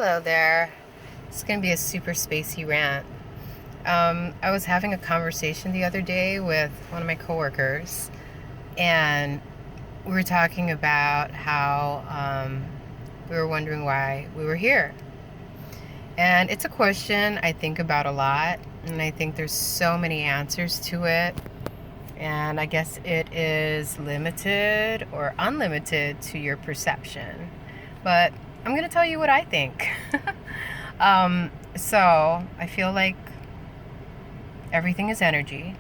Hello there. It's going to be a super spacey rant. I was having a conversation the other day with one of my coworkers, and we were talking about how we were wondering why we were here. And it's a question I think about a lot, and I think there's so many answers to it. And I guess it is limited or unlimited to your perception. But I'm going to tell you what I think. So I feel like everything is energy.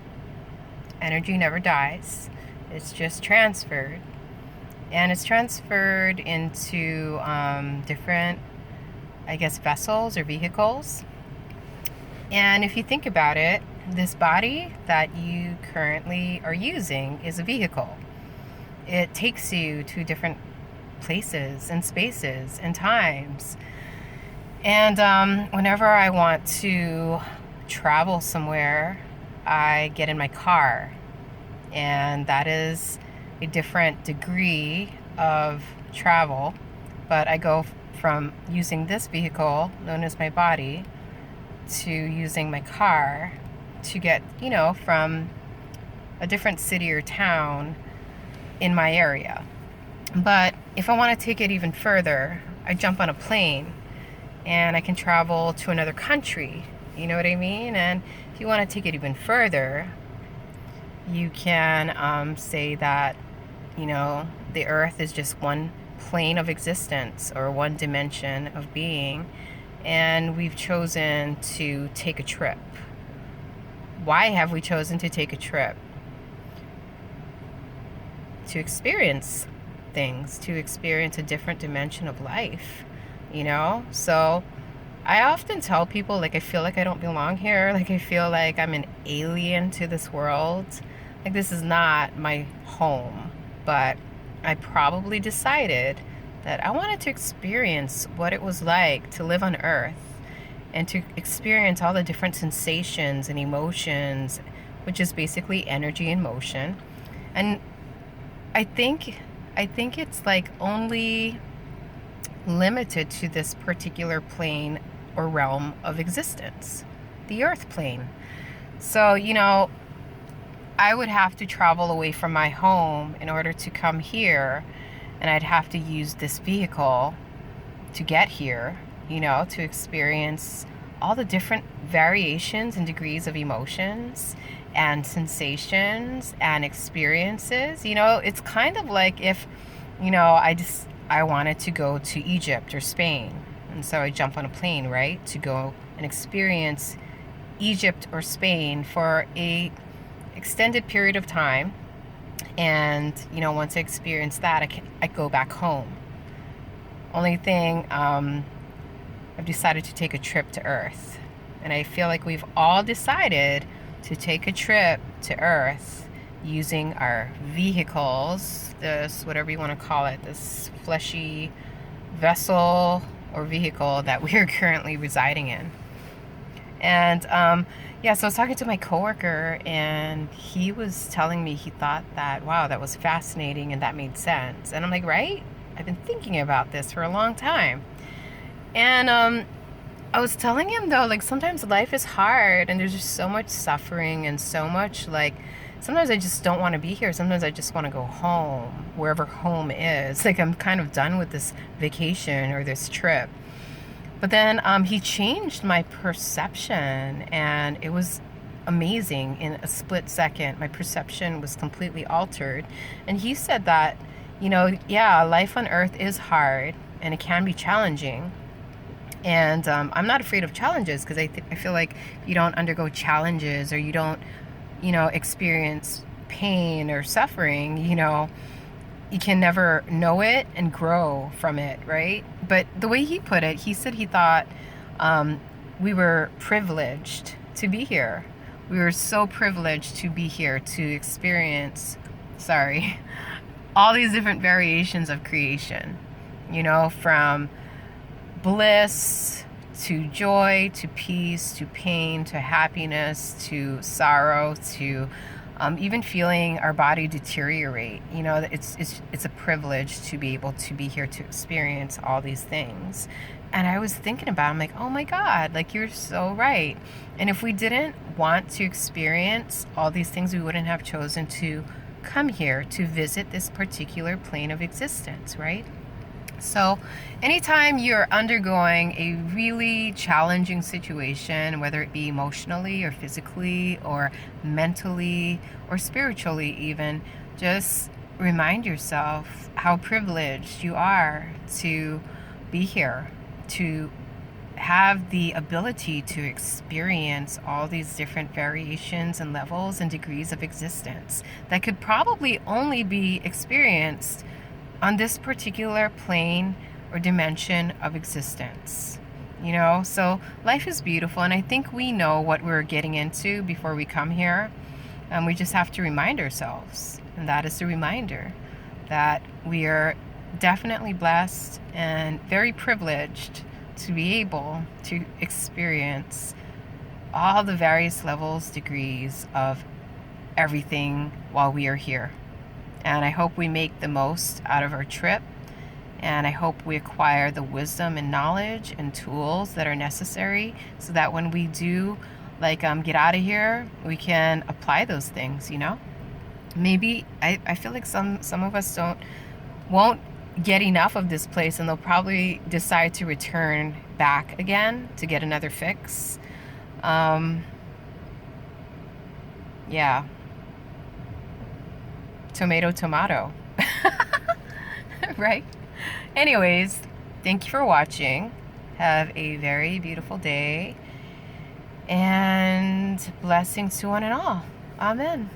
Energy never dies. It's just transferred. And it's transferred into different, I guess, vessels or vehicles. And if you think about it, this body that you currently are using is a vehicle. It takes you to different places and spaces and times. And whenever I want to travel somewhere, I get in my car. And that is a different degree of travel. But I go from using this vehicle, known as my body, to using my car to get, from a different city or town in my area. But if I want to take it even further, I jump on a plane and I can travel to another country. You know what I mean? And if you want to take it even further, you can say that, the earth is just one plane of existence or one dimension of being, and we've chosen to take a trip. Why have we chosen to take a trip? To experience things, to experience a different dimension of life, So I often tell people, I feel like I don't belong here. I feel like I'm an alien to this world. This is not my home. But I probably decided that I wanted to experience what it was like to live on Earth and to experience all the different sensations and emotions, which is basically energy in motion. And I think it's only limited to this particular plane or realm of existence, the Earth plane. So, I would have to travel away from my home in order to come here, and I'd have to use this vehicle to get here, to experience all the different variations and degrees of emotions and sensations and experiences. It's kind of like if, I wanted to go to Egypt or Spain. And so I jump on a plane, right, to go and experience Egypt or Spain for a extended period of time. And, once I experience that, I go back home. Only thing, I've decided to take a trip to Earth. And I feel like we've all decided to take a trip to Earth using our vehicles, this, whatever you want to call it, this fleshy vessel or vehicle that we are currently residing in. And so I was talking to my coworker, and he was telling me he thought that, wow, that was fascinating and that made sense. And I'm like, right? I've been thinking about this for a long time. And I was telling him, though, sometimes life is hard and there's just so much suffering and so much, sometimes I just don't want to be here. Sometimes I just want to go home, wherever home is. I'm kind of done with this vacation or this trip. But then he changed my perception, and it was amazing. In a split second, my perception was completely altered. And he said that, life on Earth is hard and it can be challenging. And I'm not afraid of challenges, because I feel like if you don't undergo challenges, or you don't, experience pain or suffering, you can never know it and grow from it, right? But the way he put it, he said he thought we were privileged to be here. We were so privileged to be here to experience, all these different variations of creation, from bliss to joy to peace to pain to happiness to sorrow to even feeling our body deteriorate. You know, it's a privilege to be able to be here to experience all these things. And I was thinking about it, I'm like, oh my God, like you're so right. And if we didn't want to experience all these things, we wouldn't have chosen to come here to visit this particular plane of existence, right? So, anytime you're undergoing a really challenging situation, whether it be emotionally or physically or mentally or spiritually, even, just remind yourself how privileged you are to be here, to have the ability to experience all these different variations and levels and degrees of existence that could probably only be experienced on this particular plane or dimension of existence. You know, so life is beautiful, and I think we know what we're getting into before we come here. And we just have to remind ourselves, and that is the reminder that we are definitely blessed and very privileged to be able to experience all the various levels, degrees of everything while we are here. And I hope we make the most out of our trip. And I hope we acquire the wisdom and knowledge and tools that are necessary so that when we do get out of here, we can apply those things, you know? Maybe I feel like some of us won't get enough of this place, and they'll probably decide to return back again to get another fix. Yeah. Tomato. Right? Anyways, thank you for watching. Have a very beautiful day, and blessings to one and all. Amen.